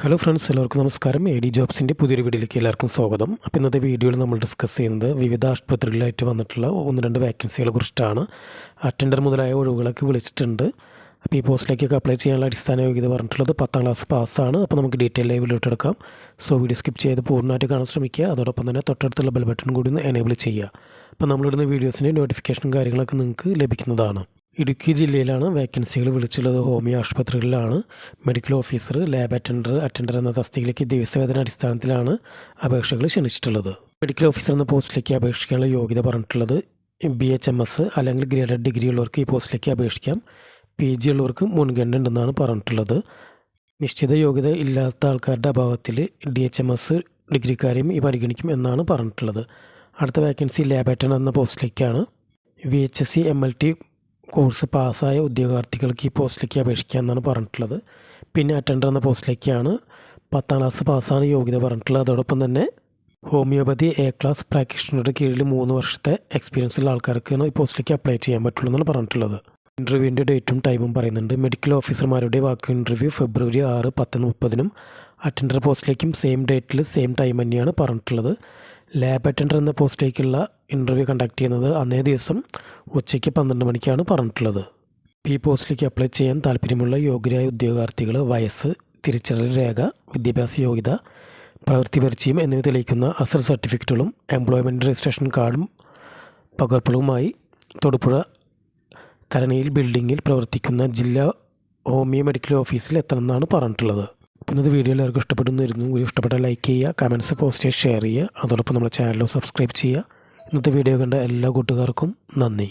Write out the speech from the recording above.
Hello friends, എല്ലാവർക്കും നമസ്കാരം. A D ജോബ്സിൻ്റെ പുതിയൊരു വീഡിയോയിലേക്ക് എല്ലാവർക്കും സ്വാഗതം. അപ്പോൾ ഇന്നത്തെ വീഡിയോയിൽ നമ്മൾ ഡിസ്കസ് ചെയ്യുന്നത് വിവിധ ആശുപത്രികളിലായിട്ട് വന്നിട്ടുള്ള 1-2 വാക്കൻസികളെ കുറിച്ചിട്ടാണ്. അറ്റൻഡർ മുതലായ ഒഴിവുകളൊക്കെ വിളിച്ചിട്ടുണ്ട്. അപ്പോൾ ഈ പോസ്റ്റിലേക്കൊക്കെ അപ്ലൈ ചെയ്യാനുള്ള അടിസ്ഥാന യോഗ്യത പറഞ്ഞിട്ടുള്ളത് 10ാം ക്ലാസ് പാസ്സാണ്. അപ്പോൾ നമുക്ക് ഡീറ്റെയിൽ ലൈവിലോട്ട് എടുക്കാം. സോ വീഡിയോ സ്കിപ്പ് ചെയ്ത് പൂർണ്ണമായിട്ട് കാണാൻ ശ്രമിക്കുക. അതോടൊപ്പം തന്നെ തൊട്ടടുത്തുള്ള ബെൽ ബട്ടൺ കൂടി ഒന്ന് എനേബിൾ ചെയ്യുക. അപ്പോൾ നമ്മളിടുന്ന വീഡിയോസിൻ്റെ നോട്ടിഫിക്കേഷനും കാര്യങ്ങളൊക്കെ നിങ്ങൾക്ക് ലഭിക്കുന്നതാണ്. ഇടുക്കി ജില്ലയിലാണ് വേക്കൻസികൾ വിളിച്ചുള്ളത്. ഹോമിയോ ആശുപത്രികളിലാണ് മെഡിക്കൽ ഓഫീസർ, ലാബ് അറ്റൻഡർ എന്ന തസ്തികയിലേക്ക് ദിവസവേതന അടിസ്ഥാനത്തിലാണ് അപേക്ഷകൾ ക്ഷണിച്ചിട്ടുള്ളത്. മെഡിക്കൽ ഓഫീസർ എന്ന പോസ്റ്റിലേക്ക് അപേക്ഷിക്കാനുള്ള യോഗ്യത പറഞ്ഞിട്ടുള്ളത് BHMS അല്ലെങ്കിൽ ഗ്രേഡഡ് ഡിഗ്രി ഉള്ളവർക്ക് ഈ പോസ്റ്റിലേക്ക് അപേക്ഷിക്കാം. PG ഉള്ളവർക്ക് മുൻഗണന ഉണ്ടെന്നാണ് പറഞ്ഞിട്ടുള്ളത്. നിശ്ചിത യോഗ്യത ഇല്ലാത്ത ആൾക്കാരുടെ അഭാവത്തിൽ DHMS ഡിഗ്രിക്കാരെയും ഈ പരിഗണിക്കും എന്നാണ് പറഞ്ഞിട്ടുള്ളത്. അടുത്ത വേക്കൻസി ലാബ് അറ്റൻഡർ എന്ന പോസ്റ്റിലേക്കാണ്. VHSC MLT കോഴ്സ് പാസ്സായ ഉദ്യോഗാർത്ഥികൾക്ക് ഈ പോസ്റ്റിലേക്ക് അപേക്ഷിക്കുക എന്നാണ് പറഞ്ഞിട്ടുള്ളത്. പിന്നെ അറ്റൻഡർ എന്ന പോസ്റ്റിലേക്കാണ്. 10ാം ക്ലാസ് പാസ്സാണ് യോഗ്യത പറഞ്ഞിട്ടുള്ളത്. അതോടൊപ്പം തന്നെ ഹോമിയോപ്പതി A ക്ലാസ് പ്രാക്ടീഷണറുടെ കീഴിൽ 3 വർഷത്തെ എക്സ്പീരിയൻസ് ഉള്ള ആൾക്കാർക്കാണ് ഈ പോസ്റ്റിലേക്ക് അപ്ലൈ ചെയ്യാൻ പറ്റുള്ളൂ എന്നാണ് പറഞ്ഞിട്ടുള്ളത്. ഇൻ്റർവ്യൂവിൻ്റെ ഡേറ്റും ടൈമും പറയുന്നുണ്ട്. മെഡിക്കൽ ഓഫീസർമാരുടെ വാക്ക് ഇൻ്റർവ്യൂ February 6, 10:30 അറ്റൻഡർ പോസ്റ്റിലേക്കും സെയിം ഡേറ്റിൽ സെയിം ടൈം തന്നെയാണ് പറഞ്ഞിട്ടുള്ളത്. ലാബ് അറ്റൻഡർ എന്ന പോസ്റ്റിലേക്കുള്ള ഇൻ്റർവ്യൂ കണ്ടക്ട് ചെയ്യുന്നത് അന്നേ ദിവസം ഉച്ചയ്ക്ക് 12 മണിക്കാണ് പറഞ്ഞിട്ടുള്ളത്. ഈ പോസ്റ്റിലേക്ക് അപ്ലൈ ചെയ്യാൻ താല്പര്യമുള്ള യോഗ്യരായ ഉദ്യോഗാർത്ഥികൾ വയസ്സ്, തിരിച്ചറിയൽ രേഖ, വിദ്യാഭ്യാസ യോഗ്യത, പ്രവൃത്തി പരിചയം എന്നിവ തെളിയിക്കുന്ന അസൽ സർട്ടിഫിക്കറ്റുകളും എംപ്ലോയ്മെൻറ്റ് രജിസ്ട്രേഷൻ കാർഡും പകർപ്പുകളുമായി തൊടുപുഴ തരണിയിൽ ബിൽഡിങ്ങിൽ പ്രവർത്തിക്കുന്ന ജില്ലാ ഹോമിയോ മെഡിക്കൽ ഓഫീസിൽ എത്തണമെന്നാണ് പറഞ്ഞിട്ടുള്ളത്. ഇന്നത്തെ വീഡിയോ എല്ലാവർക്കും ഇഷ്ടപ്പെടുന്നിരുന്നു. വീഡിയോ ഇഷ്ടപ്പെട്ടാൽ ലൈക്ക് ചെയ്യുക, കമൻറ്റ്സ് പോസ്റ്റ് ചെയ്യുക, ഷെയർ ചെയ്യുക. അതോടൊപ്പം നമ്മുടെ ചാനൽ സബ്സ്ക്രൈബ് ചെയ്യുക. ഇന്നത്തെ വീഡിയോ കണ്ട എല്ലാ കൂട്ടുകാർക്കും നന്ദി.